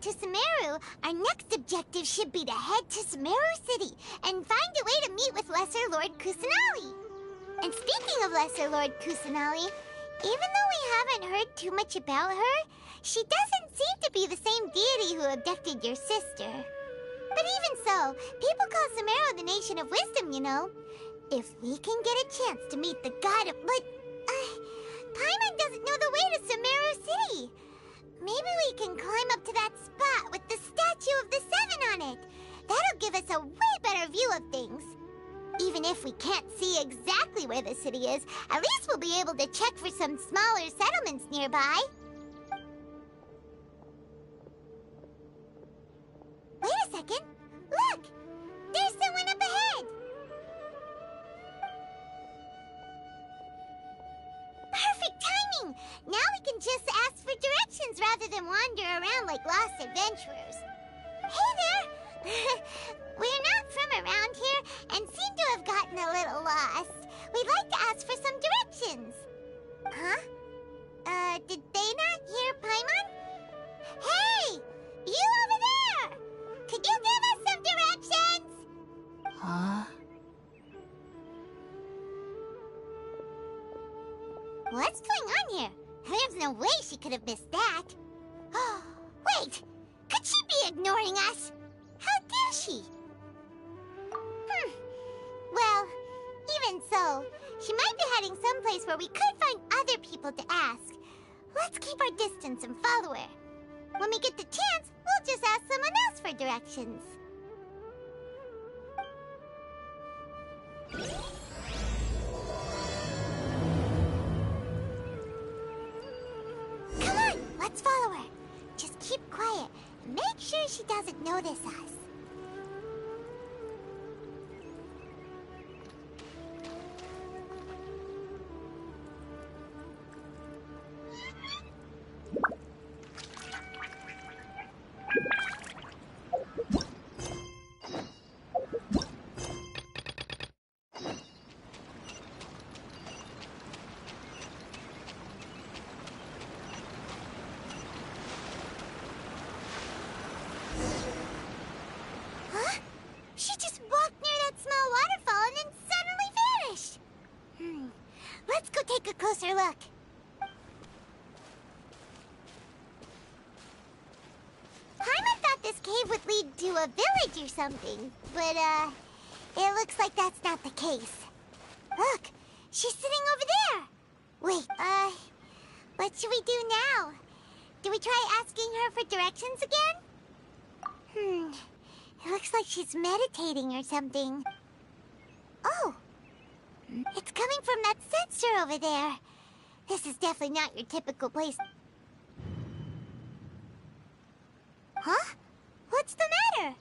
to Sumeru, our next objective should be to head to Sumeru City and find a way to meet with Lesser Lord Kusanali. And speaking of Lesser Lord Kusanali, even though we haven't heard too much about her, she doesn't seem to be the same deity who abducted your sister. But even so, people call Sumeru the Nation of Wisdom, you know. If we can get a chance to meet the god of... But, Paimon doesn't know the way to Sumeru City. Maybe we can climb up to that spot with the statue of the Seven on it. That'll give us a way better view of things. Even if we can't see exactly where the city is, at least we'll be able to check for some smaller settlements nearby. Wait a second. Look! There's someone up ahead! Perfect timing! Now we can just ask for directions rather than wander around like lost adventurers. Hey there! We're not from around here and seem to have gotten a little lost. We'd like to ask for some directions. Huh? Did they not hear Paimon? Hey! You over there! Could you give us some directions? Huh? What's going on here? There's no way she could have missed that. Oh, wait! Could she be ignoring us? How dare she? Well, even so, she might be heading someplace where we could find other people to ask. Let's keep our distance and follow her. When we get the chance, we'll just ask someone else for directions. Come on, let's follow her. Just keep quiet and make sure she doesn't notice us. Let's go take a closer look. Paimon thought this cave would lead to a village or something, but, it looks like that's not the case. Look, she's sitting over there. Wait, what should we do now? Do we try asking her for directions again? It looks like she's meditating or something. Oh! It's coming from that sensor over there. This is definitely not your typical place. Huh? What's the matter?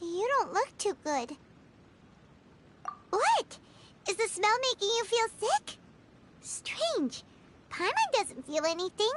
You don't look too good. What? Is the smell making you feel sick? Strange. Paimon doesn't feel anything.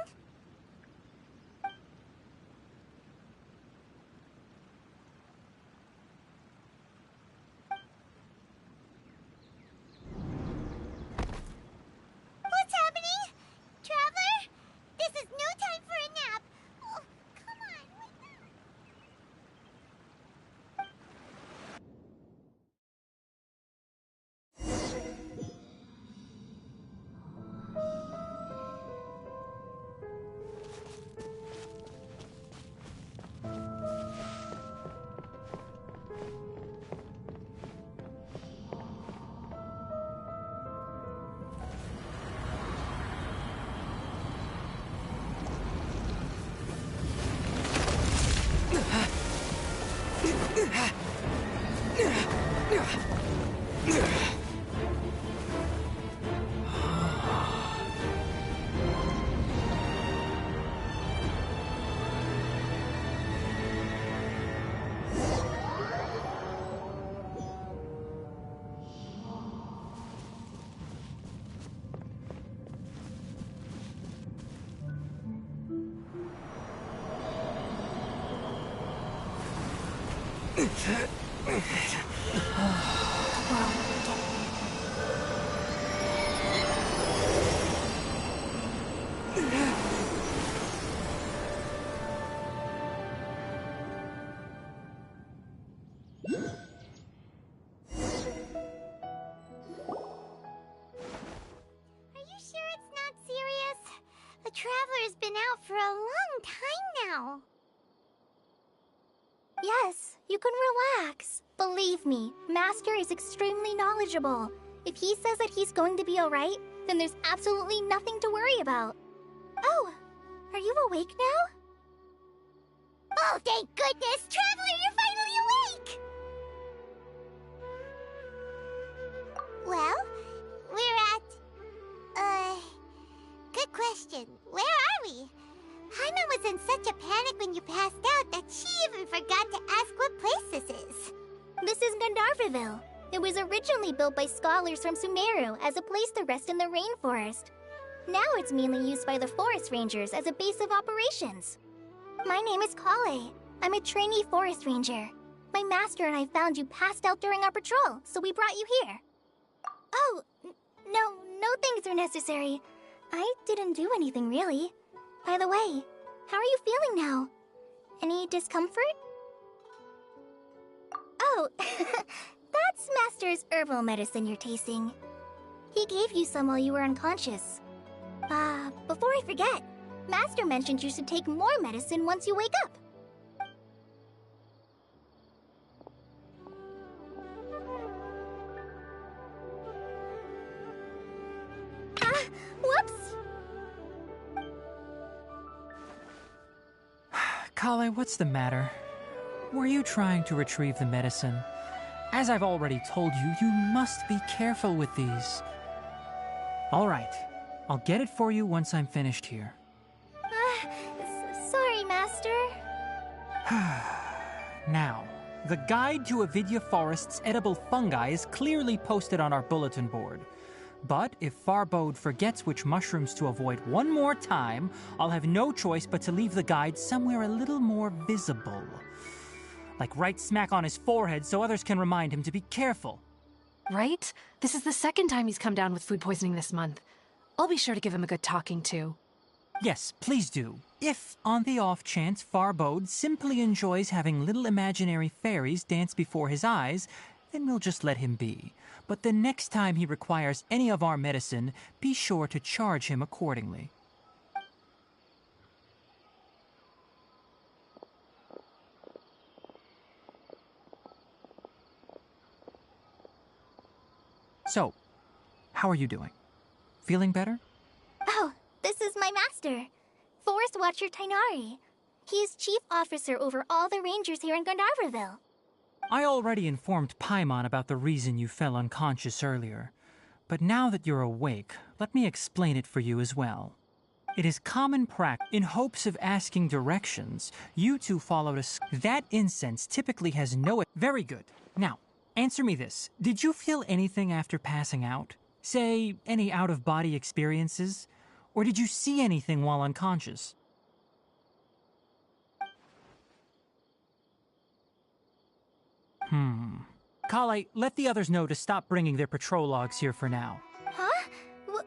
been out for a long time now. Yes, you can relax. Believe me, Master is extremely knowledgeable. If he says that he's going to be alright, then there's absolutely nothing to worry about. Oh, are you awake now? Oh, thank goodness! Traveler, you're finally awake! Well, we're at... Good question. Where are we? Paimon was in such a panic when you passed out that she even forgot to ask what place this is. This is Gandharvaville. It was originally built by scholars from Sumeru as a place to rest in the rainforest. Now it's mainly used by the forest rangers as a base of operations. My name is Kale. I'm a trainee forest ranger. My master and I found you passed out during our patrol, so we brought you here. Oh, no things are necessary. I didn't do anything really. By the way, how are you feeling now? Any discomfort? Oh, that's Master's herbal medicine you're tasting. He gave you some while you were unconscious. Before I forget, Master mentioned you should take more medicine once you wake up. Whoops! Kale, what's the matter? Were you trying to retrieve the medicine? As I've already told you, you must be careful with these. All right, I'll get it for you once I'm finished here. Sorry, Master. Now, the guide to Avidya Forest's edible fungi is clearly posted on our bulletin board. But if Farbode forgets which mushrooms to avoid one more time, I'll have no choice but to leave the guide somewhere a little more visible. Like right smack on his forehead so others can remind him to be careful. Right? This is the second time he's come down with food poisoning this month. I'll be sure to give him a good talking to. Yes, please do. If, on the off chance, Farbode simply enjoys having little imaginary fairies dance before his eyes, then we'll just let him be. But the next time he requires any of our medicine, be sure to charge him accordingly. So, how are you doing? Feeling better? Oh, this is my master, Forest Watcher Tainari. He is chief officer over all the rangers here in Gandharvaville. I already informed Paimon about the reason you fell unconscious earlier. But now that you're awake, let me explain it for you as well. It is common practice, in hopes of asking directions, you two followed a... That incense typically has no... Very good. Now, answer me this. Did you feel anything after passing out? Say, any out-of-body experiences? Or did you see anything while unconscious? Kale, let the others know to stop bringing their patrol logs here for now. Huh?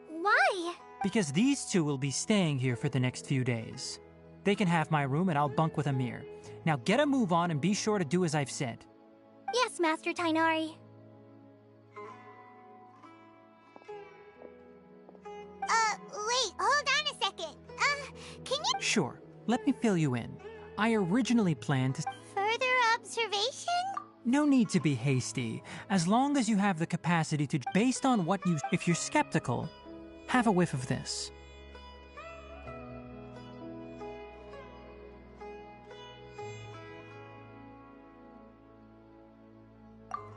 Why? Because these two will be staying here for the next few days. They can have my room and I'll bunk with Amir. Now get a move on and be sure to do as I've said. Yes, Master Tainari. Wait, hold on a second. Can you... Sure, let me fill you in. I originally planned to... Further observation? No need to be hasty, as long as you have the capacity to... Based on what you... If you're skeptical, have a whiff of this.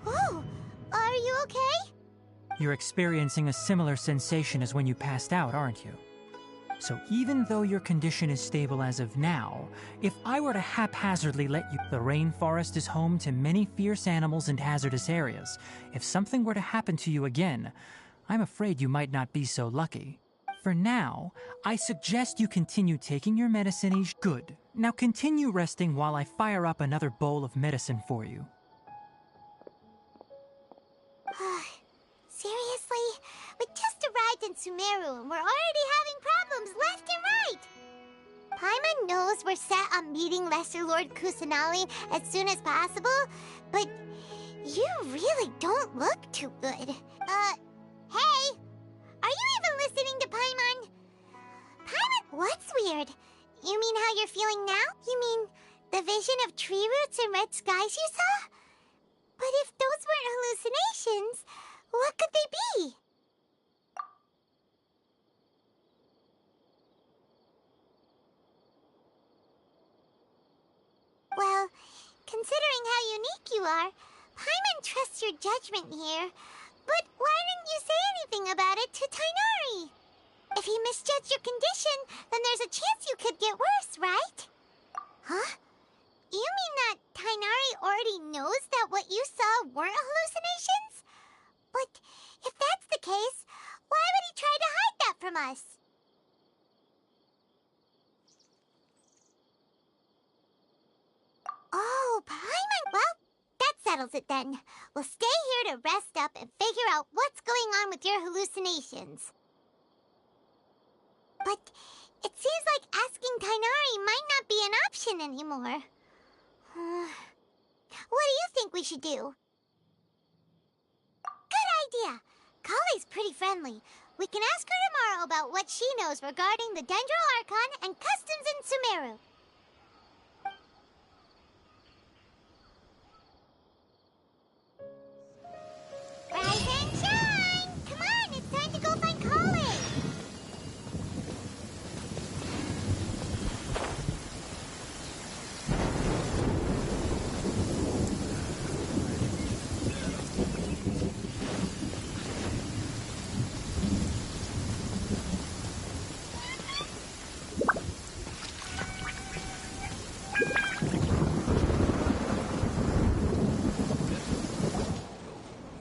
Whoa, are you okay? You're experiencing a similar sensation as when you passed out, aren't you? So even though your condition is stable as of now, if I were to haphazardly let you... The rainforest is home to many fierce animals and hazardous areas. If something were to happen to you again, I'm afraid you might not be so lucky. For now, I suggest you continue taking your medicine each... Good. Now continue resting while I fire up another bowl of medicine for you. Seriously? We just arrived in Sumeru and we're already having problems left and right! Paimon knows we're set on meeting Lesser Lord Kusanali as soon as possible, but you really don't look too good. Hey! Are you even listening to Paimon? Paimon, once we weird. You mean how you're feeling now? You mean the vision of tree roots and red skies you saw? But if those weren't hallucinations, what could they be? Well, considering how unique you are, Paimon trusts your judgment here. But why didn't you say anything about it to Tighnari? If he misjudged your condition, then there's a chance you could get worse, right? Huh? You mean that Tighnari already knows that what you saw weren't hallucinations? But if that's the case, why would he try to hide that from us? Oh, Paimon. Well, that settles it then. We'll stay here to rest up and figure out what's going on with your hallucinations. But it seems like asking Tighnari might not be an option anymore. What do you think we should do? Good idea. Kale's pretty friendly. We can ask her tomorrow about what she knows regarding the Dendro Archon and customs in Sumeru. Rise and shine! Come on, it's time to go find Kale!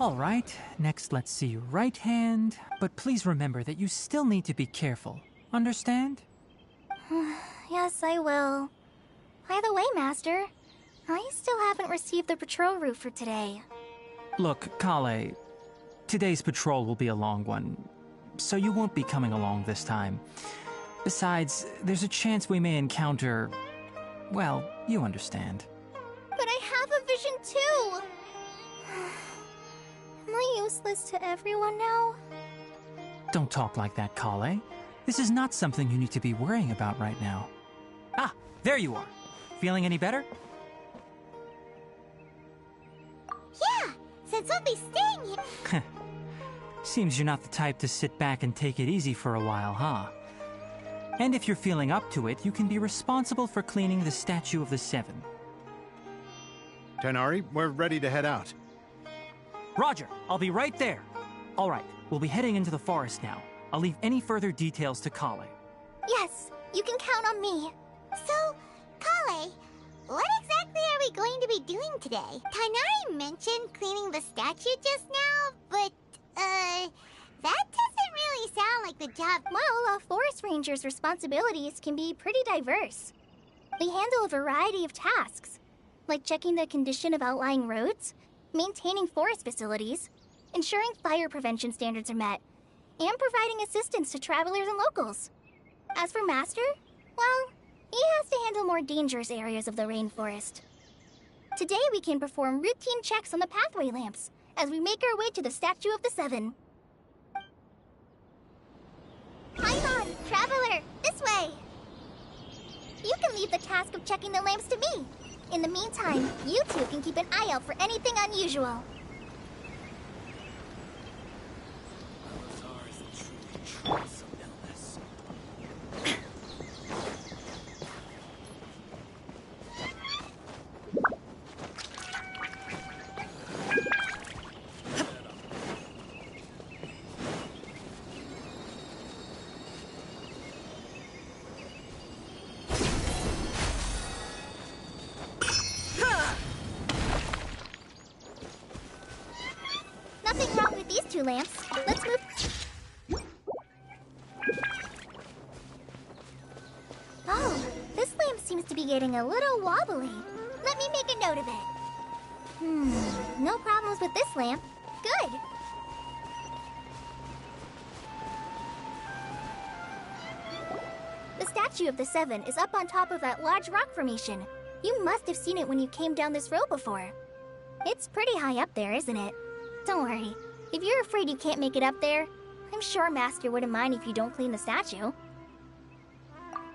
All right, next let's see your right hand, but please remember that you still need to be careful. Understand? Yes, I will. By the way, Master, I still haven't received the patrol route for today. Look, Kale, today's patrol will be a long one, so you won't be coming along this time. Besides, there's a chance we may encounter... well, you understand. But I have a vision too! Am I useless to everyone now? Don't talk like that, Kale. This is not something you need to be worrying about right now. Ah, there you are. Feeling any better? Yeah, since we'll be staying here. Seems you're not the type to sit back and take it easy for a while, huh? And if you're feeling up to it, you can be responsible for cleaning the Statue of the Seven. Tighnari, we're ready to head out. Roger, I'll be right there. All right, we'll be heading into the forest now. I'll leave any further details to Kale. Yes, you can count on me. So, Kale, what exactly are we going to be doing today? Tighnari mentioned cleaning the statue just now, but, that doesn't really sound like the job. Well, a forest ranger's responsibilities can be pretty diverse. They handle a variety of tasks, like checking the condition of outlying roads, maintaining forest facilities, ensuring fire prevention standards are met, and providing assistance to travelers and locals. As for Master, well, he has to handle more dangerous areas of the rainforest. Today we can perform routine checks on the pathway lamps as we make our way to the Statue of the Seven. Paimon, traveler, this way! You can leave the task of checking the lamps to me. In the meantime, you two can keep an eye out for anything unusual. Nothing wrong with these two lamps. Let's move. Oh, this lamp seems to be getting a little wobbly. Let me make a note of it. No problems with this lamp. Good. The Statue of the Seven is up on top of that large rock formation. You must have seen it when you came down this road before. It's pretty high up there, isn't it? Don't worry. If you're afraid you can't make it up there, I'm sure Master wouldn't mind if you don't clean the statue.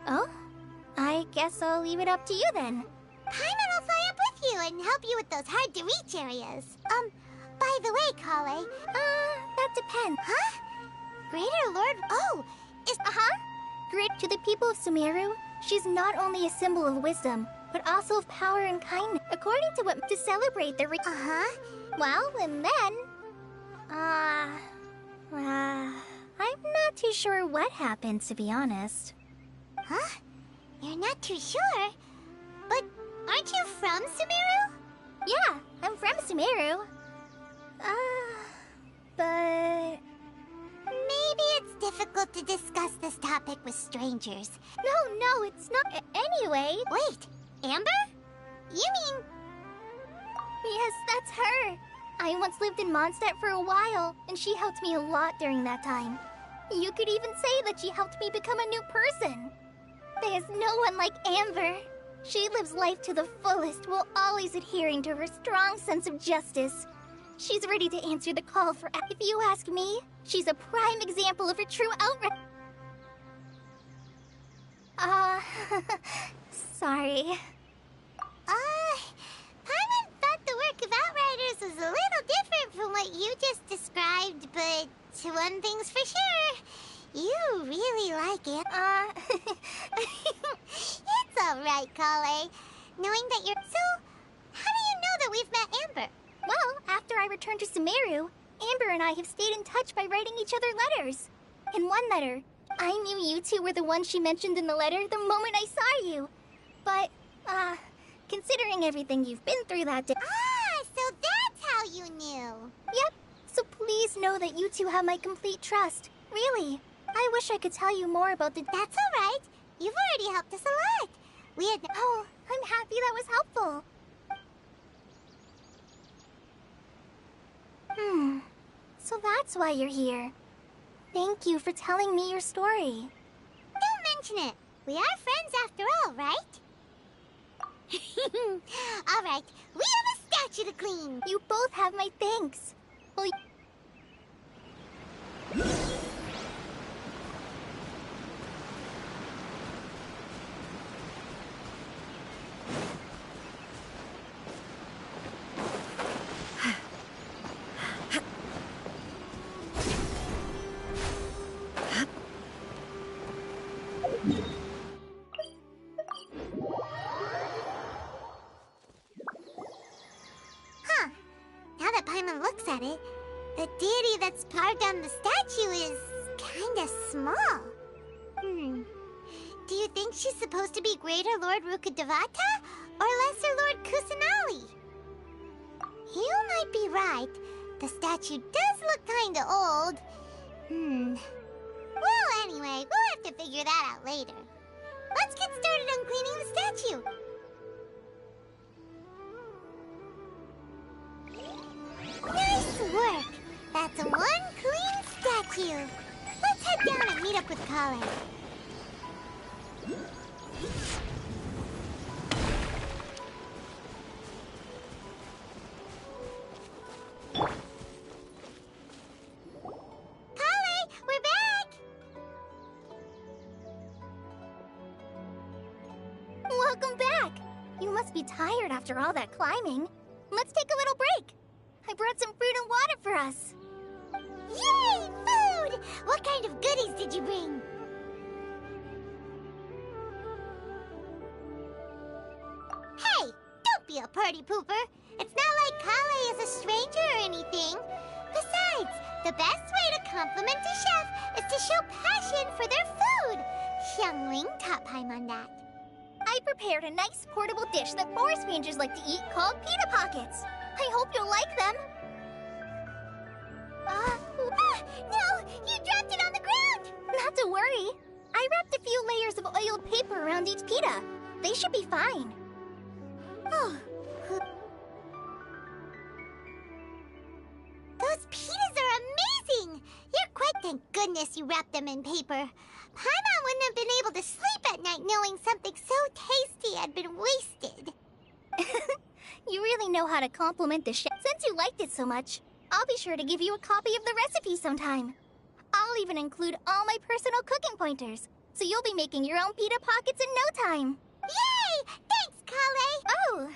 Oh? I guess I'll leave it up to you then. Paimon will fly up with you and help you with those hard-to-reach areas. By the way, Kale... That depends. Huh? Greater Lord... Oh, is... Great to the people of Sumeru, she's not only a symbol of wisdom, but also of power and kindness. According to what... To celebrate the... Well, and then... I'm not too sure what happened, to be honest. Huh? You're not too sure? But aren't you from Sumeru? Yeah, I'm from Sumeru. But... Maybe it's difficult to discuss this topic with strangers. No, it's not. Anyway... Wait, Amber? You mean... Yes, that's her. I once lived in Mondstadt for a while, and she helped me a lot during that time. You could even say that she helped me become a new person. There's no one like Amber. She lives life to the fullest while always adhering to her strong sense of justice. She's ready to answer the call for... If you ask me, she's a prime example of her true outright... Sorry. Paimon thought the work of Outriders was a little different from what you just described, but one thing's for sure. You really like it. It's alright, Kale. Knowing that you're... So, how do you know that we've met Amber? Well, after I returned to Sumeru, Amber and I have stayed in touch by writing each other letters. In one letter, I knew you two were the ones she mentioned in the letter the moment I saw you. But, considering everything you've been through that day... So that's how you knew. Yep, so please know that you two have my complete trust. Really. I wish I could tell you more about the... That's alright. You've already helped us a lot. We had... Oh, I'm happy that was helpful. So that's why you're here. Thank you for telling me your story. Don't mention it. We are friends after all, right? Alright, we have a statue to clean. You both have my thanks. Well, Now that Paimon looks at it, the deity that's carved on the statue is kinda small. Do you think she's supposed to be Greater Lord Rukkhadevata or Lesser Lord Kusanali? You might be right. The statue does look kinda old. Well, anyway, we'll have to figure that out later. Let's get started on cleaning the statue. Nice work! That's one clean statue. Let's head down and meet up with Kale. Kale, we're back! welcome back. You must be tired after all that climbing. Let's take a little break. I brought some fruit and water for us. Yay! Food! What kind of goodies did you bring? Hey! Don't be a party pooper! It's not like Kale is a stranger or anything. Besides, the best way to compliment a chef is to show passion for their food. Xiangling taught Paimon that. I prepared a nice portable dish that forest rangers like to eat called pita pockets. I hope you'll like them. No! You dropped it on the ground! Not to worry. I wrapped a few layers of oiled paper around each pita. They should be fine. Oh. Those pitas are amazing! You're quite... Thank goodness you wrapped them in paper. Paimon wouldn't have been able to sleep at night knowing something so tasty had been wasted. You really know how to compliment the chef. Since you liked it so much, I'll be sure to give you a copy of the recipe sometime. I'll even include all my personal cooking pointers. So you'll be making your own pita pockets in no time. Yay! Thanks, Kale! Oh,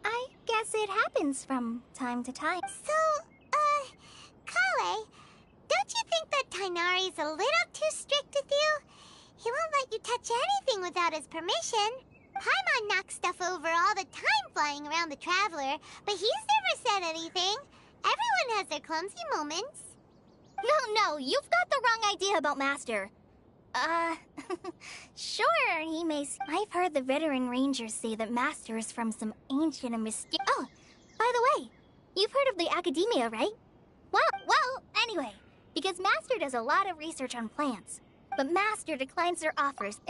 I guess it happens from time to time. So, Kale, don't you think that Tainari's a little too strict with you? He won't let you touch anything without his permission. Paimon knocks stuff over all the time flying around the Traveler, but he's never said anything. Everyone has their clumsy moments. No, you've got the wrong idea about Master. Sure, he may... I've heard the veteran rangers say that Master is from some ancient and mysterious... Oh, by the way, you've heard of the Academia, right? Well, anyway, because Master does a lot of research on plants, but Master declines their offers.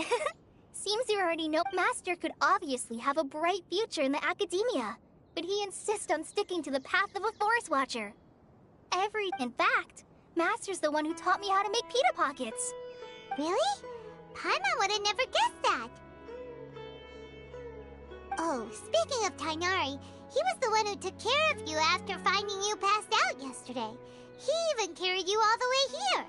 Seems you already know Master could obviously have a bright future in the Academia, but he insists on sticking to the path of a Forest Watcher. In fact, Master's the one who taught me how to make pita pockets. Really? Paimon would have never guessed that. Oh, speaking of Tainari, he was the one who took care of you after finding you passed out yesterday. He even carried you all the way here.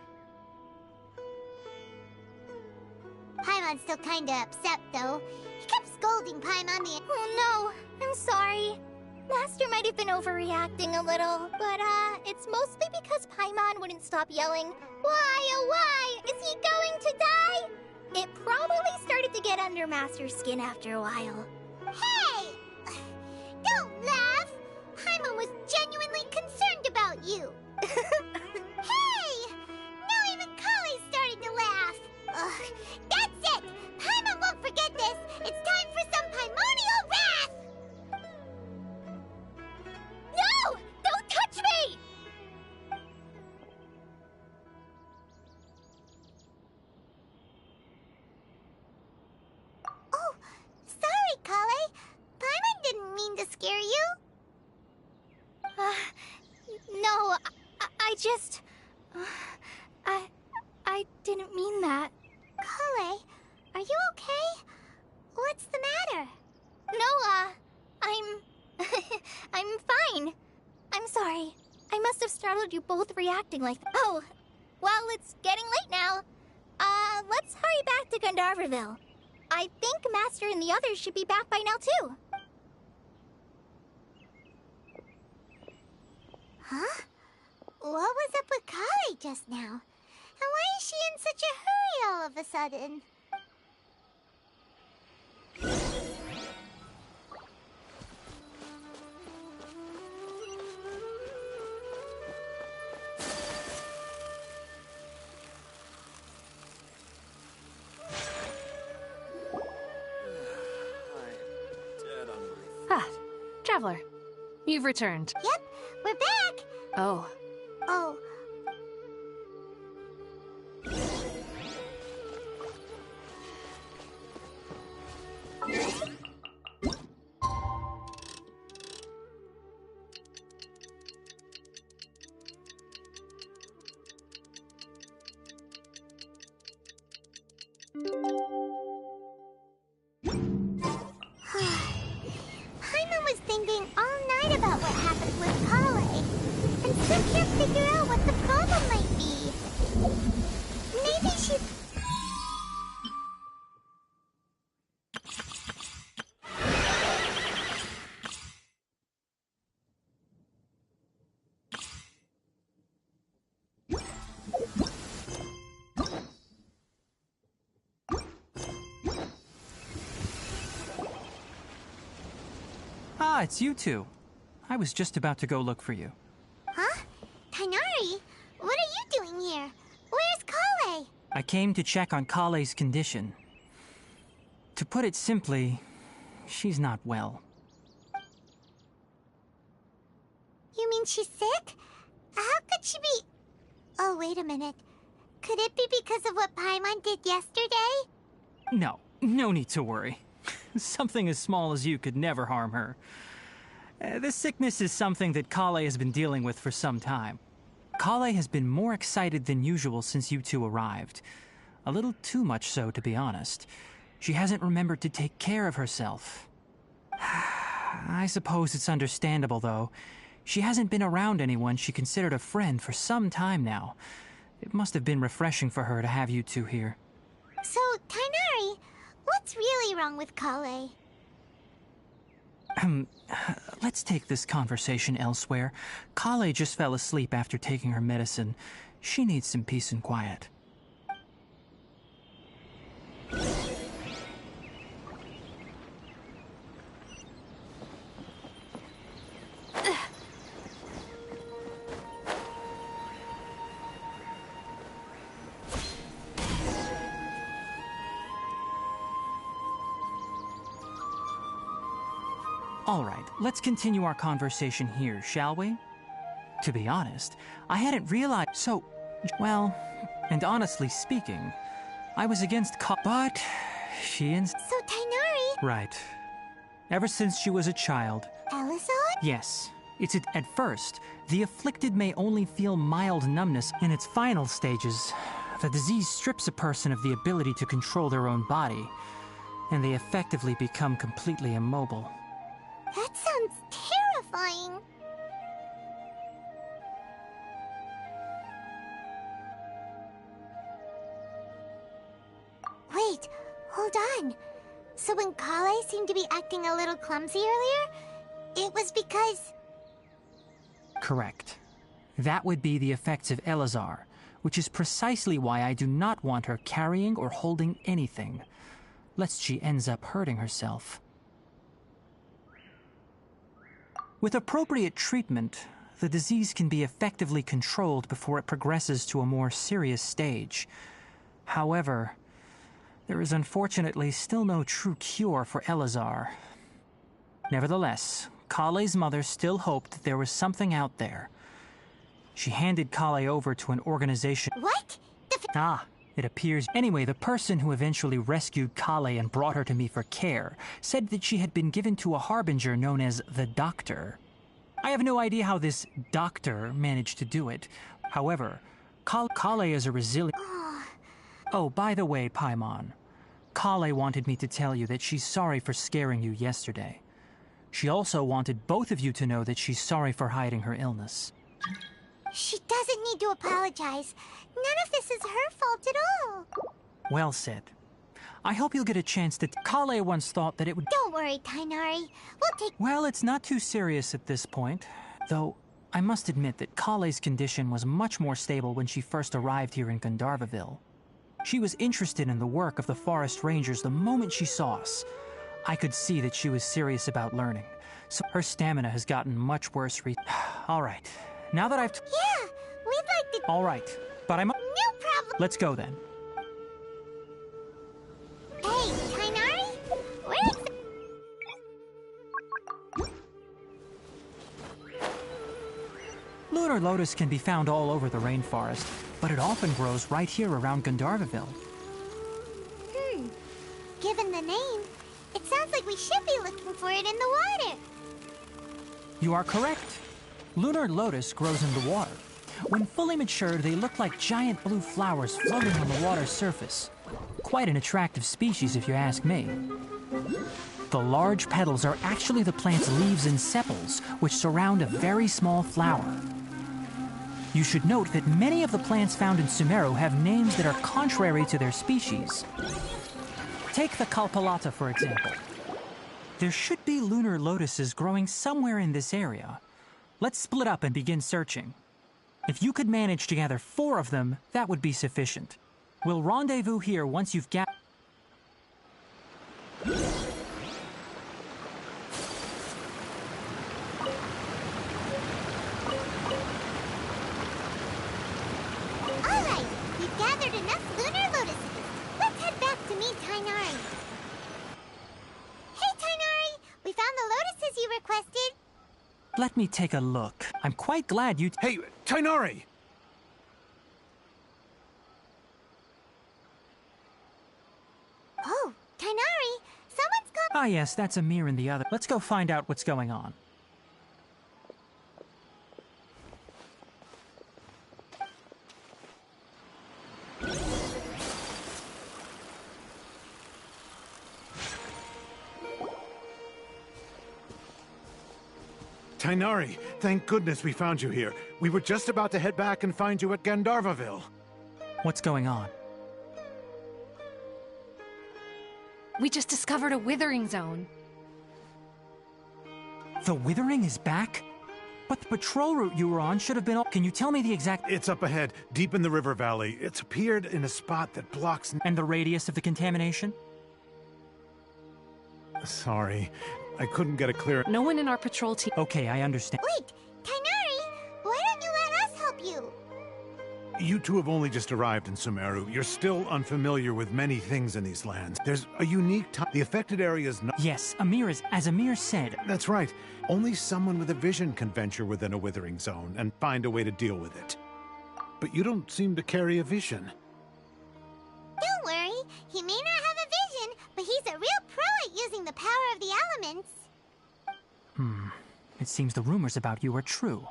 Paimon's still kinda upset, though. He kept scolding Paimon the... Oh no, I'm sorry. Master might have been overreacting a little, but it's mostly because Paimon wouldn't stop yelling, "Why, oh why? Is he going to die?" It probably started to get under Master's skin after a while. Hey! Don't laugh! Paimon was genuinely concerned about you. Hey! Now even Kale's starting to laugh. Ugh, that's it! Paimon won't forget this! It's time for some Paimonial wrath! No! Don't touch me! Oh, sorry, Kale. Paimon didn't mean to scare you. No, I just... I didn't mean that. Kale, are you okay? What's the matter? No, I'm fine. I'm sorry. I must have startled you both reacting like that. Oh, well, it's getting late now. Let's hurry back to Gandharville. I think Master and the others should be back by now, too. Huh? What was up with Kale just now? And why is she in such a hurry all of a sudden? Ah, Traveler, you've returned. Yep, we're back! Oh, Oh. Paimon was thinking all night about what happened with Kale, and still can't figure out what the problem might be. Maybe she... Ah, it's you two. I was just about to go look for you. Huh? Tainari? What are you doing here? Where's Kale? I came to check on Kale's condition. To put it simply, she's not well. You mean she's sick? How could she be... Oh, wait a minute. Could it be because of what Paimon did yesterday? No need to worry. Something as small as you could never harm her. This sickness is something that Kale has been dealing with for some time. Kale has been more excited than usual since you two arrived. A little too much so, to be honest. She hasn't remembered to take care of herself. I suppose it's understandable, though. She hasn't been around anyone she considered a friend for some time now. It must have been refreshing for her to have you two here. So, Tainari, what's really wrong with Kale? Let's take this conversation elsewhere. Kale just fell asleep after taking her medicine. She needs some peace and quiet. All right, let's continue our conversation here, shall we? To be honest, I hadn't realized. So, well, and honestly speaking, I was against but she So, Tainari... Right. Ever since she was a child. Elazar? Yes. At first, the afflicted may only feel mild numbness. In its final stages, the disease strips a person of the ability to control their own body, and they effectively become completely immobile. That sounds terrifying. Wait, hold on. So when Kale seemed to be acting a little clumsy earlier, it was because... Correct. That would be the effects of Elazar, which is precisely why I do not want her carrying or holding anything, lest she ends up hurting herself. With appropriate treatment, the disease can be effectively controlled before it progresses to a more serious stage. However, there is unfortunately still no true cure for Elazar. Nevertheless, Kale's mother still hoped that there was something out there. She handed Kale over to an organization. What? It appears. Anyway, the person who eventually rescued Kale and brought her to me for care said that she had been given to a harbinger known as the Doctor. I have no idea how this doctor managed to do it. However, Kale is a resilient... Oh, by the way, Paimon, Kale wanted me to tell you that she's sorry for scaring you yesterday. She also wanted both of you to know that she's sorry for hiding her illness. She doesn't need to apologize. None of this is her fault at all. Well said. I hope you'll get a chance to... Kale once thought that it would... Don't worry, Tainari. We'll take... Well, it's not too serious at this point. Though, I must admit that Kale's condition was much more stable when she first arrived here in Gandharvaville. She was interested in the work of the forest rangers the moment she saw us. I could see that she was serious about learning. So her stamina has gotten much worse All right. Now that I've... Yeah, we'd like to... All right, but I'm... No problem. Let's go then. Hey, Tainari? Lunar lotus can be found all over the rainforest, but it often grows right here around Gandharvaville. Given the name, it sounds like we should be looking for it in the water. You are correct. Lunar lotus grows in the water. When fully matured, they look like giant blue flowers floating on the water's surface. Quite an attractive species, if you ask me. The large petals are actually the plant's leaves and sepals, which surround a very small flower. You should note that many of the plants found in Sumeru have names that are contrary to their species. Take the Kalpalata, for example. There should be lunar lotuses growing somewhere in this area. Let's split up and begin searching. If you could manage to gather 4 of them, that would be sufficient. We'll rendezvous here once you've gathered... Alright, we've gathered enough lunar lotuses. Let's head back to meet Tainari. Hey, Tainari! We found the lotuses you requested. Let me take a look. I'm quite glad you... Hey, Tainari! Oh, Tainari, someone's called... Ah yes, that's Amir and the other. Let's go find out what's going on. Tainari, thank goodness we found you here. We were just about to head back and find you at Gandharvaville. What's going on? We just discovered a withering zone. The withering is back? But the patrol route you were on should have been... Can you tell me the exact... It's up ahead, deep in the river valley. It's appeared in a spot that blocks... And the radius of the contamination? Sorry, I couldn't get a clear... No one in our patrol team... Okay, I understand. Wait, Kainari, why don't you let us help you? You two have only just arrived in Sumeru. You're still unfamiliar with many things in these lands. There's a unique time. The affected area is not... Yes, Amir is... As Amir said... That's right. Only someone with a vision can venture within a withering zone and find a way to deal with it. But you don't seem to carry a vision. Don't worry, he may not have a vision, but he's a real pro at using the power of the elements. It seems the rumors about you are true.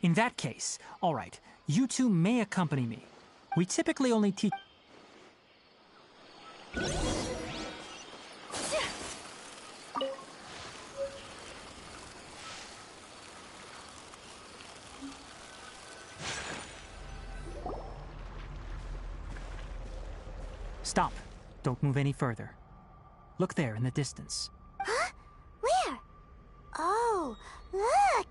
In that case, all right, you two may accompany me. We typically only teach... Stop. Don't move any further. Look there in the distance. Huh? Where? Oh, look!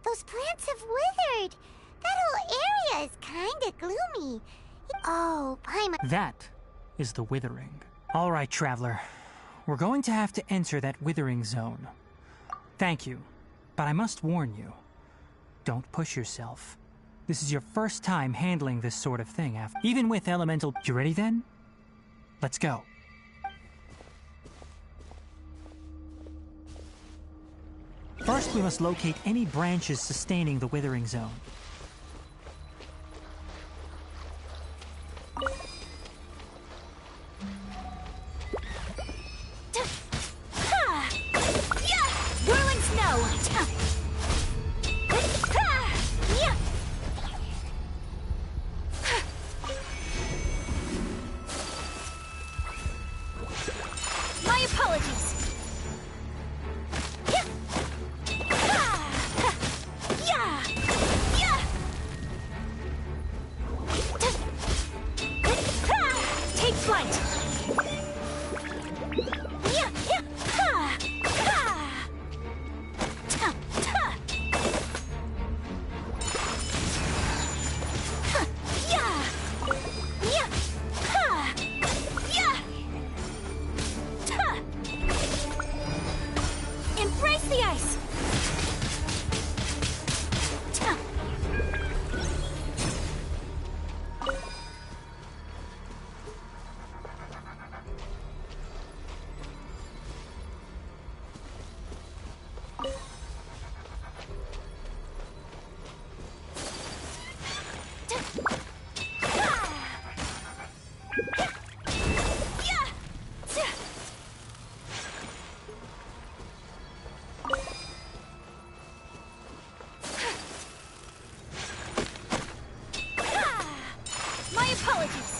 Those plants have withered! That whole area is kinda gloomy. Oh, Paimon... That is the withering. All right, traveler. We're going to have to enter that withering zone. Thank you, but I must warn you. Don't push yourself. This is your first time handling this sort of thing, even with elemental... You ready then? Let's go. First, we must locate any branches sustaining the withering zone. Whirling snow! My apologies! Take flight! Embrace the ice! My apologies!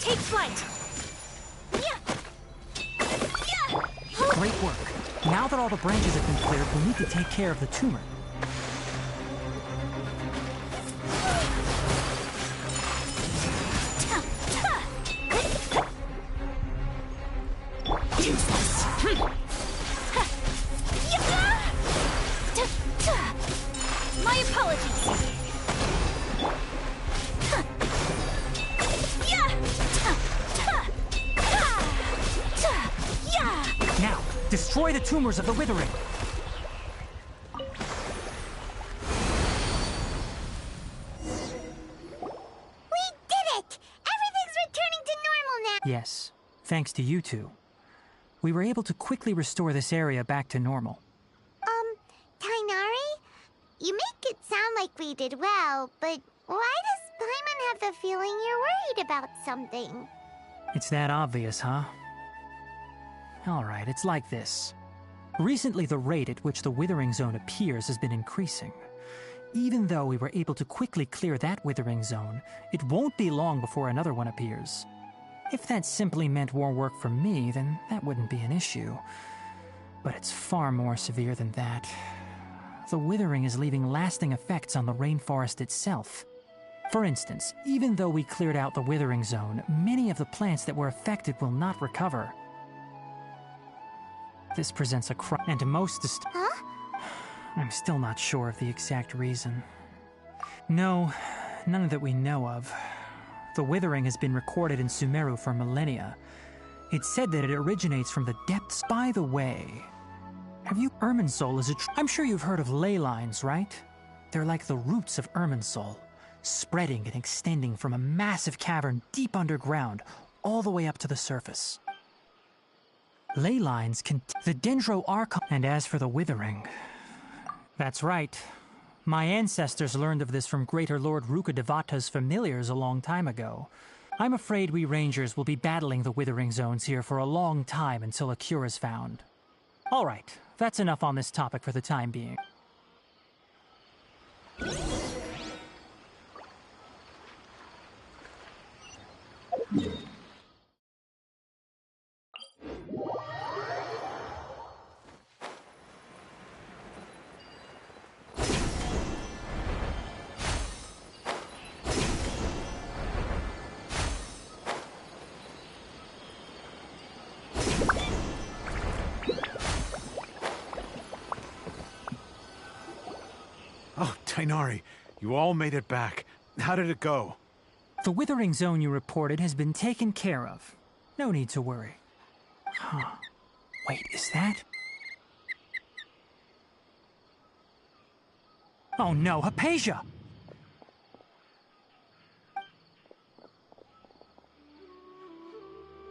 Take flight! Great work. Now that all the branches have been cleared, we need to take care of the tumor. My apologies! Now, destroy the tumors of the withering. We did it! Everything's returning to normal now! Yes, thanks to you two. We were able to quickly restore this area back to normal. Kainari? You make it sound like we did well, but why does Paimon have the feeling you're worried about something? It's that obvious, huh? Alright, it's like this. Recently, the rate at which the withering zone appears has been increasing. even though we were able to quickly clear that withering zone, it won't be long before another one appears. If that simply meant more work for me, then that wouldn't be an issue. But it's far more severe than that. The withering is leaving lasting effects on the rainforest itself. For instance, even though we cleared out the withering zone, many of the plants that were affected will not recover. This presents a and most Huh? I'm still not sure of the exact reason. No, none that we know of. The withering has been recorded in Sumeru for millennia. It's said that it originates from the depths. By the way, have you Irminsul is I'm sure you've heard of ley lines, right? They're like the roots of Irminsul, spreading and extending from a massive cavern deep underground all the way up to the surface. Ley lines can the Dendro Archon. And as for the withering, that's right. My ancestors learned of this from Greater Lord Rukkhadevata's familiars a long time ago. I'm afraid we rangers will be battling the withering zones here for a long time until a cure is found. All right, that's enough on this topic for the time being. Oh, Tainari, you all made it back. How did it go? The withering zone you reported has been taken care of. No need to worry. Huh. Wait, is that? Oh no, Hypatia!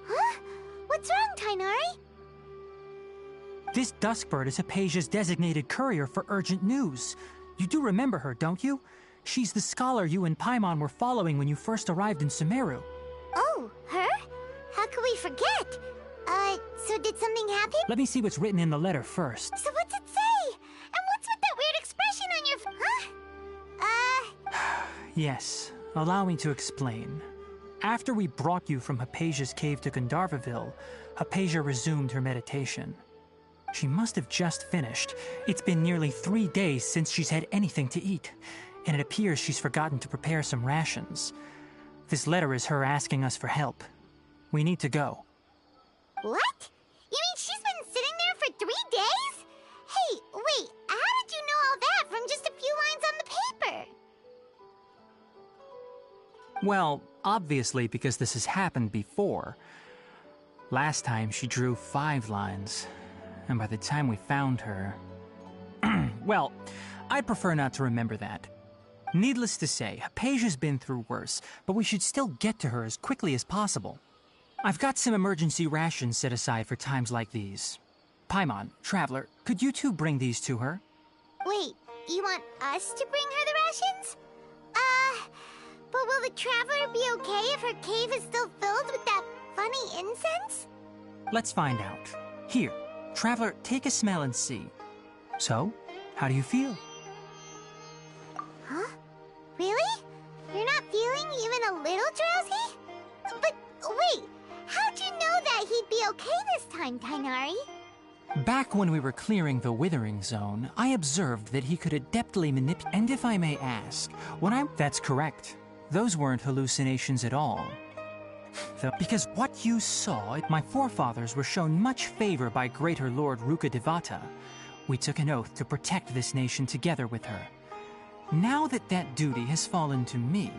Huh? What's wrong, Tainari? This Duskbird is Hypatia's designated courier for urgent news. You do remember her, don't you? She's the scholar you and Paimon were following when you first arrived in Sumeru. Oh, her? How could we forget? So did something happen? Let me see what's written in the letter first. So what's it say? And what's with that weird expression on your Huh? Yes, allow me to explain. After we brought you from Hypatia's cave to Gandharvaville, Hypatia resumed her meditation. She must have just finished. It's been nearly 3 days since she's had anything to eat, and it appears she's forgotten to prepare some rations. This letter is her asking us for help. We need to go. What? You mean she's been sitting there for 3 days? Hey, wait, how did you know all that from just a few lines on the paper? Well, obviously because this has happened before. Last time she drew 5 lines, and by the time we found her... Well, I'd prefer not to remember that. Needless to say, Hypatia's been through worse, but we should still get to her as quickly as possible. I've got some emergency rations set aside for times like these. Paimon, Traveler, could you two bring these to her? Wait, you want us to bring her the rations? But will the Traveler be okay if her cave is still filled with that funny incense? Let's find out. Here, Traveler, take a smell and see. So, how do you feel? Huh? Really? You're not feeling even a little drowsy? But wait, how'd you know that he'd be okay this time, Tainari? Back when we were clearing the withering zone, I observed that he could adeptly manipulate. And if I may ask, That's correct. Those weren't hallucinations at all. Because what you saw, my forefathers were shown much favor by Greater Lord Rukkhadevata. We took an oath to protect this nation together with her. Now that that duty has fallen to me,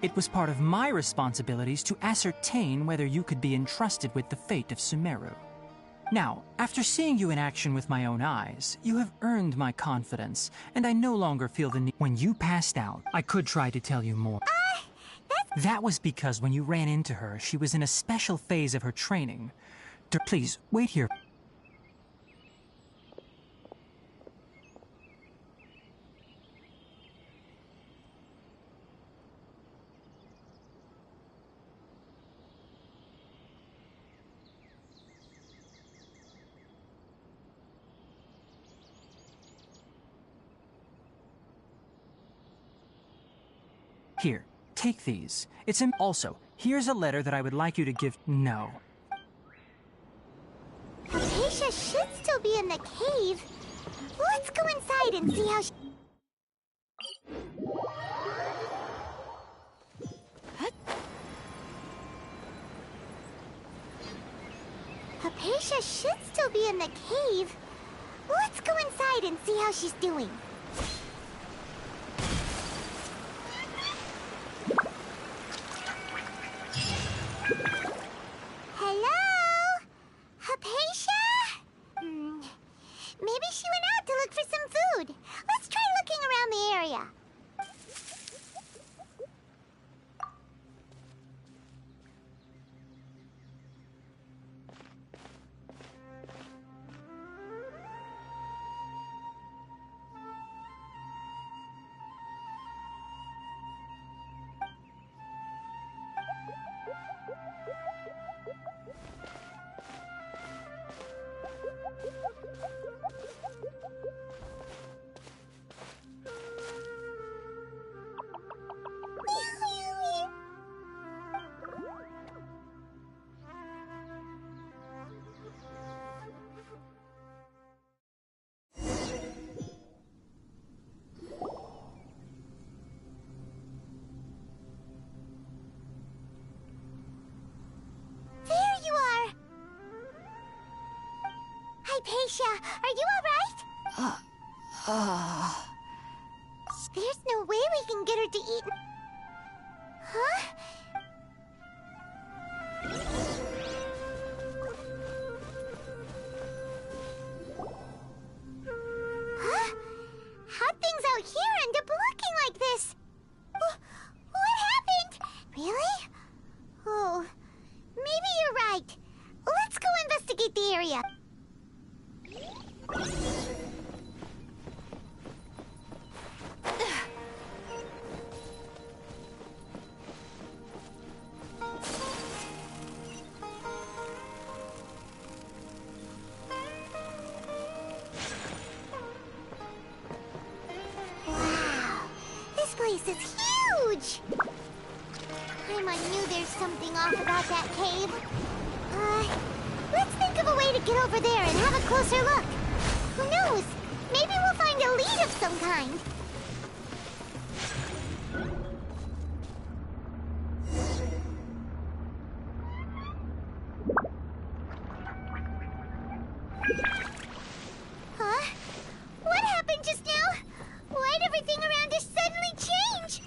it was part of my responsibilities to ascertain whether you could be entrusted with the fate of Sumeru. Now, after seeing you in action with my own eyes, you have earned my confidence, and I no longer feel the need. When you passed out, I could try to tell you more. That was because when you ran into her, she was in a special phase of her training. Please, wait here. Here, take these. Also, here's a letter that I would like you to give. No. Hypatia should still be in the cave. Let's go inside and see how she... Hypatia should still be in the cave. Let's go inside and see how she's doing. Hello? Hypatia? Maybe she went out to look for some food. Let's try looking around the area. Hypatia, are you alright? There's no way we can get her to eat. Huh? Huh? How'd things out here end up looking like this? What happened? Really? Oh, maybe you're right. Let's go investigate the area. Wow, this place is huge! I knew there's something off about that cave. Let's think of a way to get over there and have a closer look. Who knows? Maybe we'll find a lead of some kind. Huh? What happened just now? Why'd everything around us suddenly change?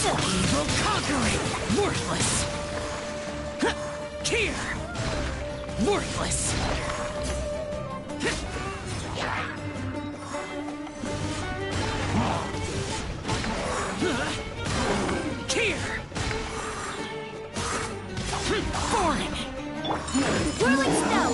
Evil conquering! Worthless! Here! Worthless! Here! Boring! Whirling snow!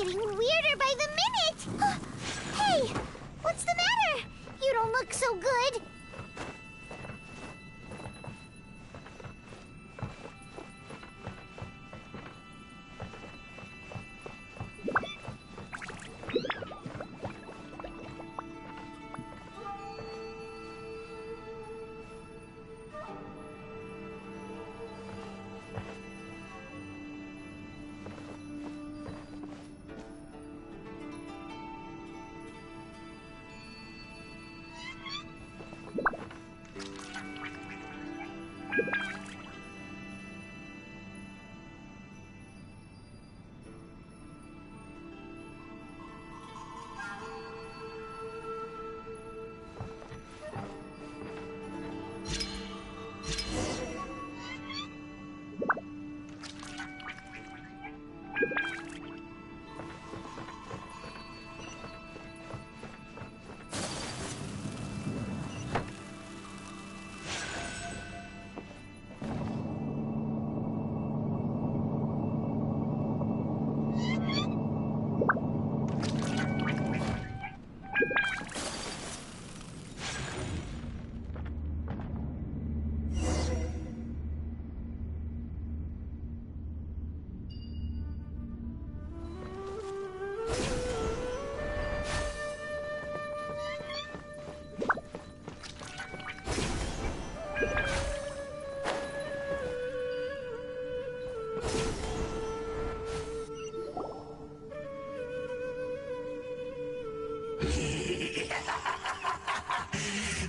getting weirder by the minute! Hey! What's the matter? You don't look so good!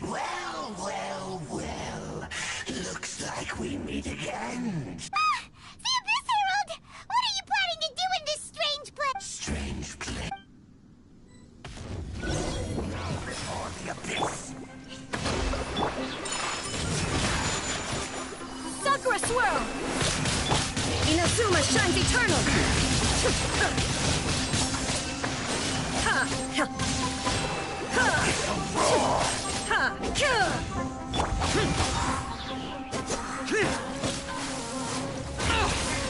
Well. Looks like we meet again. Ah! The Abyss Herald! What are you planning to do in this strange place? Strange place. Before the Abyss. Sakura Swirl! Inazuma shines eternal! Ha! Ha! Ha! Ha!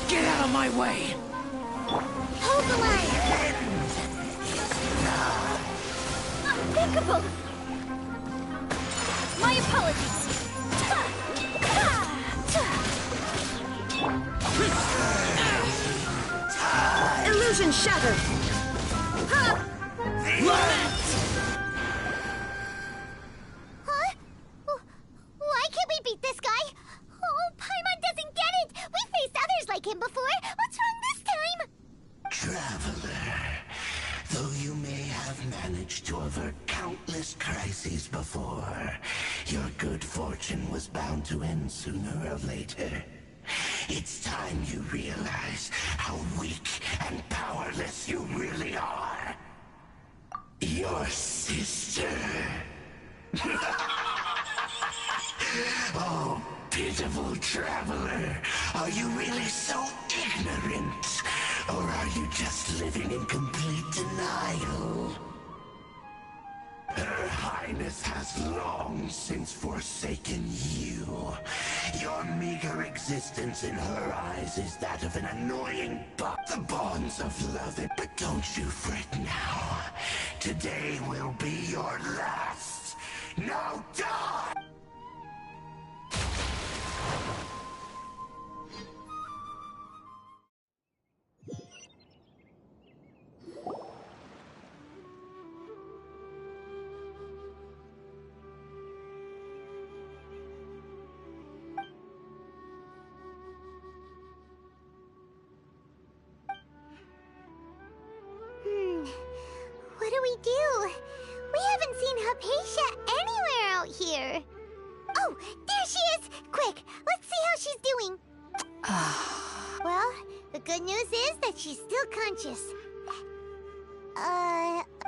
Get out of my way! Hold the line! Unthinkable! My apologies! Illusion shattered! Ha! Huh? Why can't we beat this guy? Oh, Paimon doesn't get it! We faced others like him before! What's wrong this time? Traveler, though you may have managed to avert countless crises before, your good fortune was bound to end sooner or later. It's time you realize how weak and powerless you really are. Your sister. Oh, pitiful traveler. Are you really so ignorant? Or are you just living in complete denial? Her Highness has long since forsaken you. Your meager existence in her eyes is that of an annoying the bonds of love. But don't you fret now. Today will be your last. Now die! What do we do? We haven't seen Hypatia anywhere out here. Oh, there she is! Quick, let's see how she's doing. Well, the good news is that she's still conscious.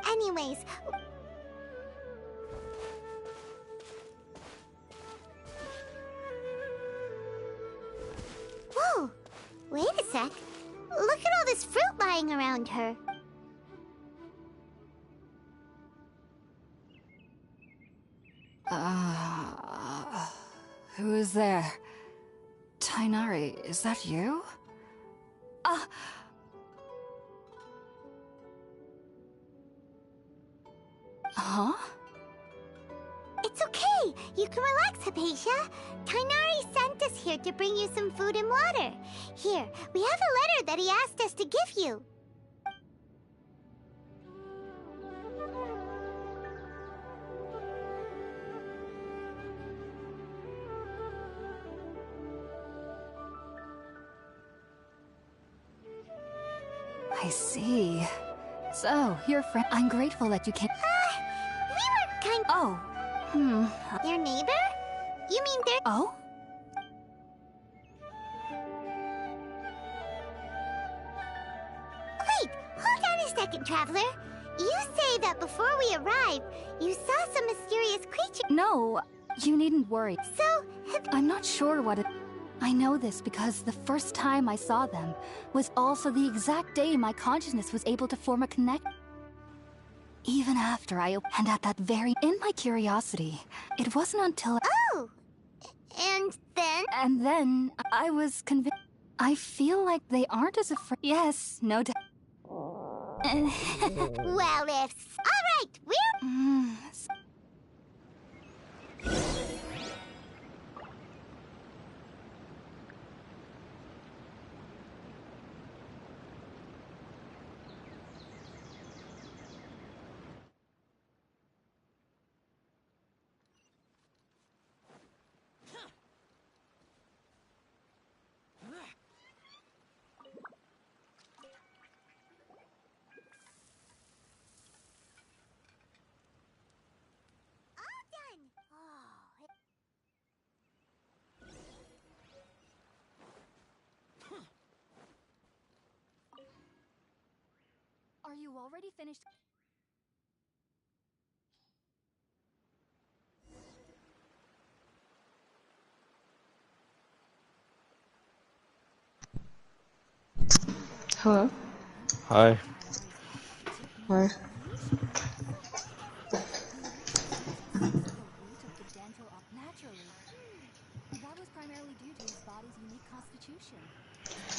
Anyways. Whoa, wait a sec. Look at all this fruit lying around her. Who is there? Tainari, is that you? Huh? It's okay. You can relax, Hypatia. Tainari sent us here to bring you some food and water. Here, we have a letter that he asked us to give you. I see. So, your friend. I'm grateful that you came. We were kind. Oh. Your neighbor? You mean they're. Oh? Wait, hold on a second, Traveler. You say that before we arrived, you saw some mysterious creature. No, you needn't worry. So, I'm not sure what it. I know this because the first time I saw them was also the exact day my consciousness was able to form a connect. Even after and at that very. In my curiosity, it wasn't until. oh! And then? And then I was convinced. I feel like they aren't as afraid. Yes, no doubt. Well, if. Alright, we're. All done! Oh, Are you already finished? Hello? Hi. Hi.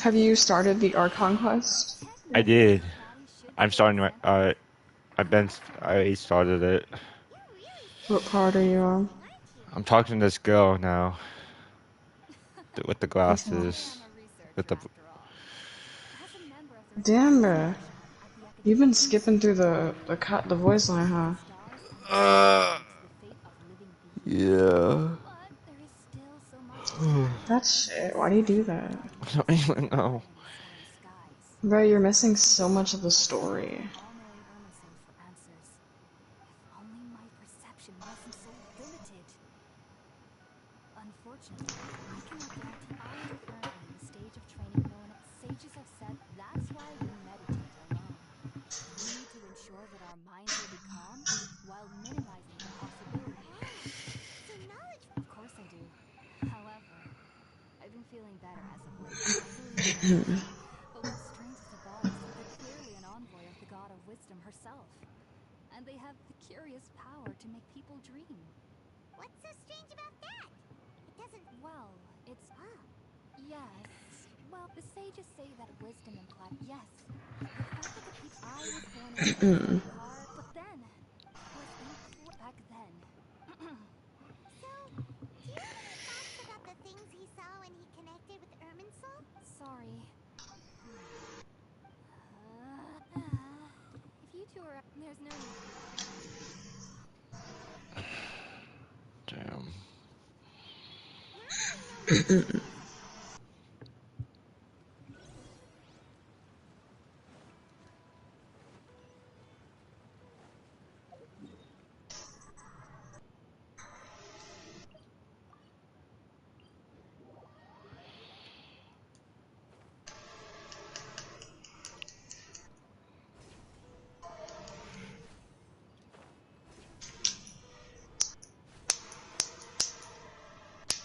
Have you started the Archon quest? I did. I'm starting my, I started it. What part are you on? I'm talking to this girl now. With the glasses. With the... Damn, bruh. You've been skipping through the voice line, huh? Yeah. That's shit. Why do you do that? I don't even know. Bro, you're missing so much of the story. And they have the curious power to make people dream. what's so strange about that? It doesn't. Well, it's... Yes. Well, the sages say that wisdom implies... Yes. The fact that the people... I was born in a car, but then... Was back then. So, do you have any thoughts about the things he saw when he connected with Irminsul? Sorry. If you two are... There's no need. Damn.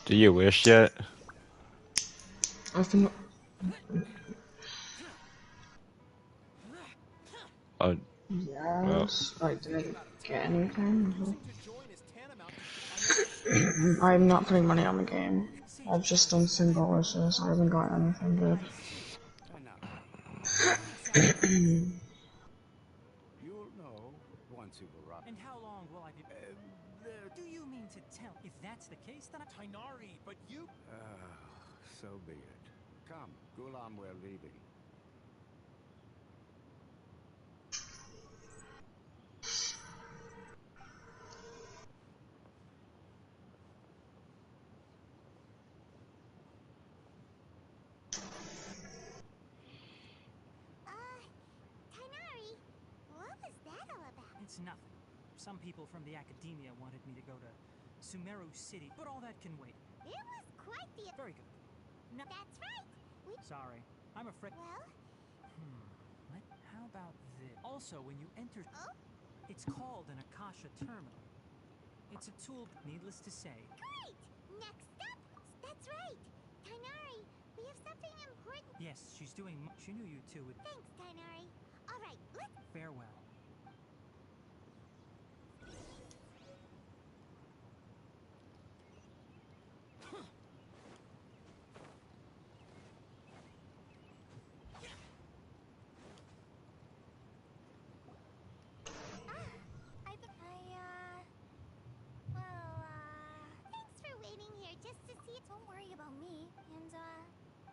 Do you wish yet? I've been... Yes, I didn't get anything. I'm not putting money on the game. I've just done single wishes. I haven't got anything good. You'll know once you've arrived. And how long the case, then Tainari, but you... So be it. Come, Gulam, we're leaving. Tainari, what was that all about? It's nothing. Some people from the academia wanted me to go to Sumeru City, but all that can wait. It was quite the... Very good. No. That's right. Sorry, I'm afraid... Well? How about this? Also, when you enter... Oh? It's called an Akasha Terminal. It's a tool, needless to say. Great! Next up! That's right! Tainari, we have something important... Yes, she's doing... She knew you two would... Thanks, Tainari. All right, let's... Farewell. Thanks for waiting here just to see... Don't worry about me,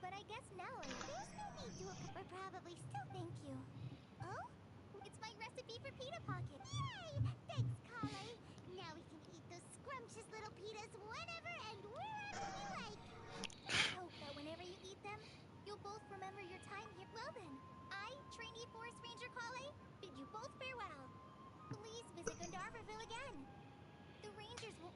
but I guess now There's no need to... We're probably still... Thank you. Oh? It's my recipe for pita pocket. Yay! Thanks, Kale. Now we can eat those scrumptious little pitas whenever and wherever we like. I hope that whenever you eat them, you'll both remember your time here. Well then, I, trainee Forest Ranger Kale, bid you both farewell. Please visit Gandharvaville again. The Rangers will...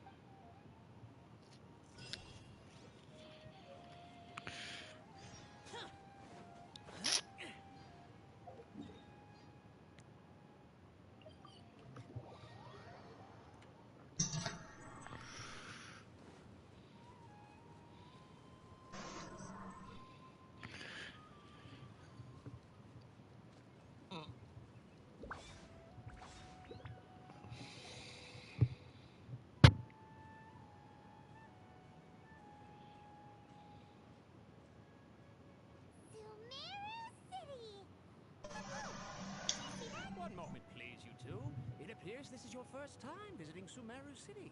One moment, please, you two. It appears this is your first time visiting Sumeru City.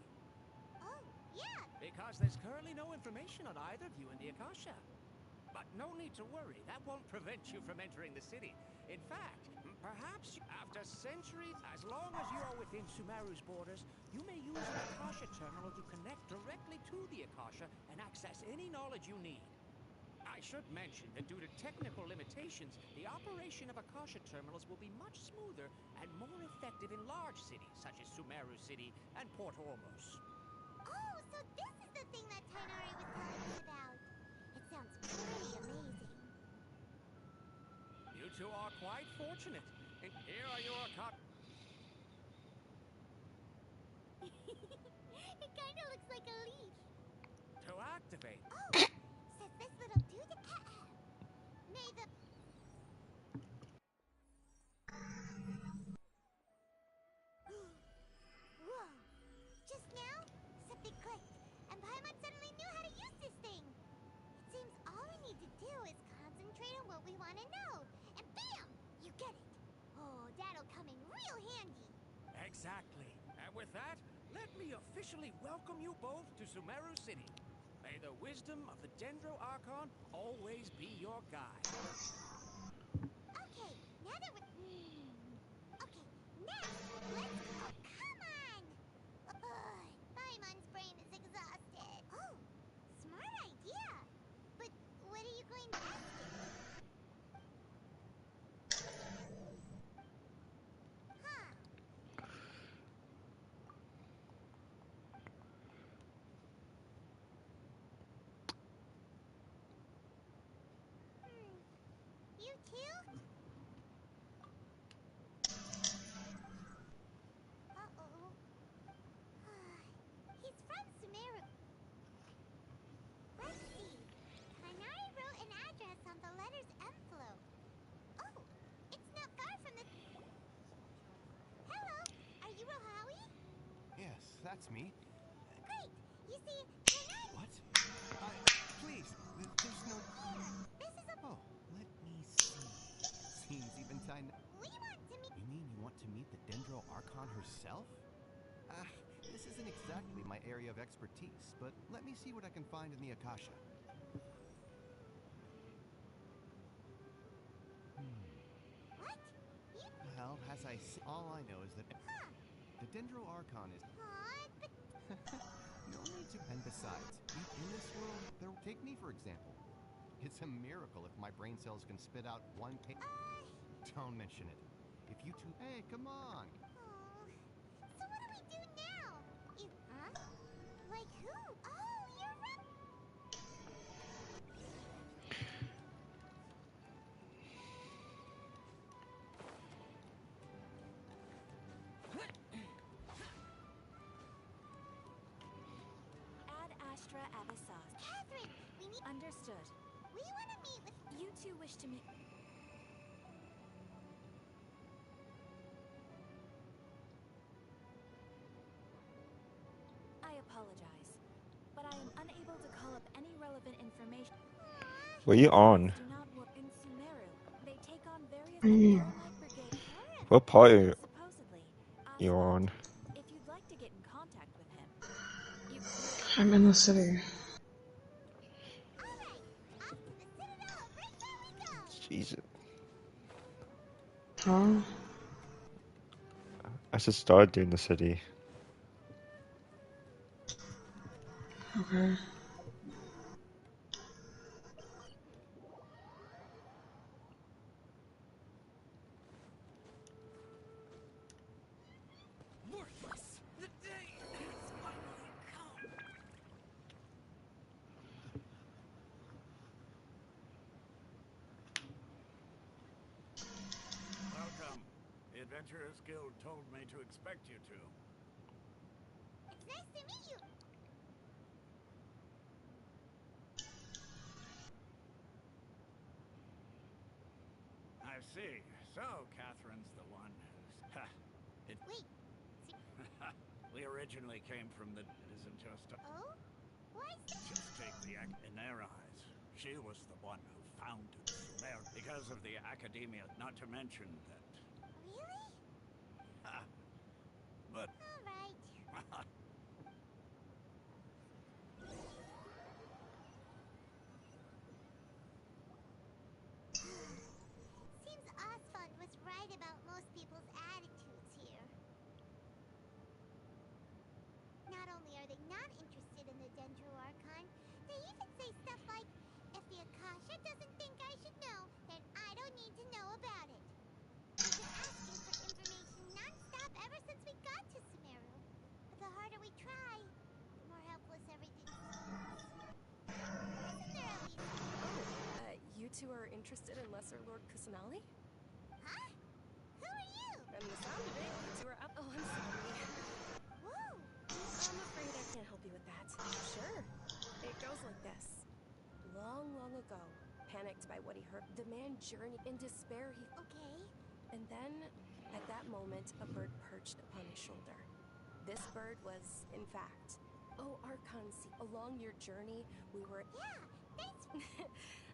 Oh, yeah. Because there's currently no information on either of you in the Akasha. But no need to worry, that won't prevent you from entering the city. In fact, perhaps after centuries, as long as you are within Sumeru's borders, you may use an Akasha terminal to connect directly to the Akasha and access any knowledge you need. I should mention that due to technical limitations, the operation of Akasha terminals will be much smoother and more effective in large cities such as Sumeru City and Port Ormos. Oh, so this is the thing that Tainari was telling me about. It sounds pretty amazing. You two are quite fortunate. And here are your It kind of looks like a leash. to activate. Oh, says this little dude. May the... Whoa. Just now, something clicked, and Paimon suddenly knew how to use this thing. It seems all we need to do is concentrate on what we want to know, and bam! You get it. Oh, that'll come in real handy. Exactly. And with that, let me officially welcome you both to Sumeru City. May the wisdom of the Dendro Archon always be your guide. Okay, now that we're... Okay, now, let's... Oh, come on! Paimon's brain is exhausted. Oh, smart idea. But what are you going to ask it? Huh. You too? Uh-oh. He's from Sumeru. Let's see. Tainari wrote an address on the letter's envelope. Oh, it's not far from the... Hello, are you Rohawi? Yes, that's me. Great. You see, Tainari... What? Please, there's no... This is a... Oh, let me see. Seems even tiny. We want to meet... You mean you want to meet the Dendro Archon herself? This isn't exactly... exactly my area of expertise, but let me see what I can find in the Akasha. What? You... Well, as I see, all I know is that the Dendro Archon is... Aw, but... No need to... And besides, in this world, take me for example. It's a miracle if my brain cells can spit out one Don't mention it. If you two... Hey, come on! Oh, so what do we do now? Huh? Like who? Oh, you're right. Ad Astra Abyssos. Catherine, we need... Understood. We want to meet with... You two wish to meet... I apologize, but I am unable to call up any relevant information. What are you on? Do not work in Sumeru. They take on various like brigade. What part are Supposedly, you on? if you'd like to get in contact with him, I'm in the city. Jesus. Huh? I should start doing the city. Okay. Worthless. The day has finally come. Welcome. The Adventurers Guild told me to expect you two. It's nice to meet you. I see. So, Catherine's the one who's... Wait. We originally came from the... It isn't just a... Oh? Why? Just take the... In their eyes, she was the one who founded Sumer because of the academia, not to mention that... Really? But... All right. Seems Osfond was right about most people's attitudes here. Not only are they not interested in the Dendro Archon, they even say stuff like, if the Akasha doesn't think I should know, then I don't need to know about it. We've been asking for information non-stop ever since we got to Sumeru. But the harder we try, the more helpless everything seems. Isn't there at least... You two are interested in Lesser Lord Kusanali? Huh? Who are you? From the sound of it, you two are up. Oh, I'm sorry. Whoa! I'm afraid I can't help you with that. Sure. It goes like this. Long, long ago, panicked by what he heard, the man journeyed in despair. Okay. And then, at that moment, a bird perched upon his shoulder. This bird was, in fact, Archon. Along your journey, we were... Yeah, thanks.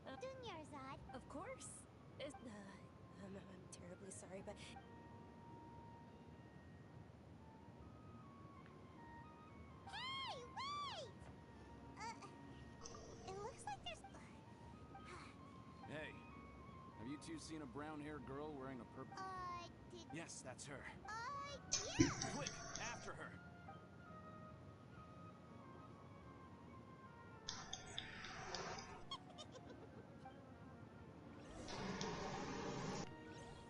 Dunyarzad. Of course. I'm terribly sorry, but... Hey, wait! It looks like there's... Hey, have you two seen a brown-haired girl wearing a purple... did... Yes, that's her. Yeah! Quick, after her!